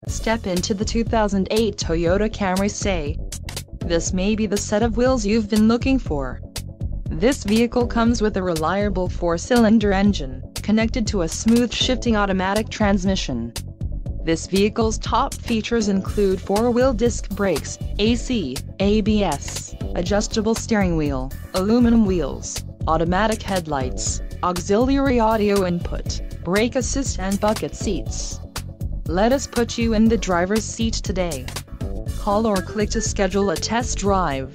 Step into the 2008 Toyota Camry Say. This may be the set of wheels you've been looking for. This vehicle comes with a reliable 4-cylinder engine, connected to a smooth shifting automatic transmission. This vehicle's top features include 4-wheel disc brakes, AC, ABS, adjustable steering wheel, aluminum wheels, automatic headlights, auxiliary audio input, brake assist and bucket seats. Let us put you in the driver's seat today. Call or click to schedule a test drive.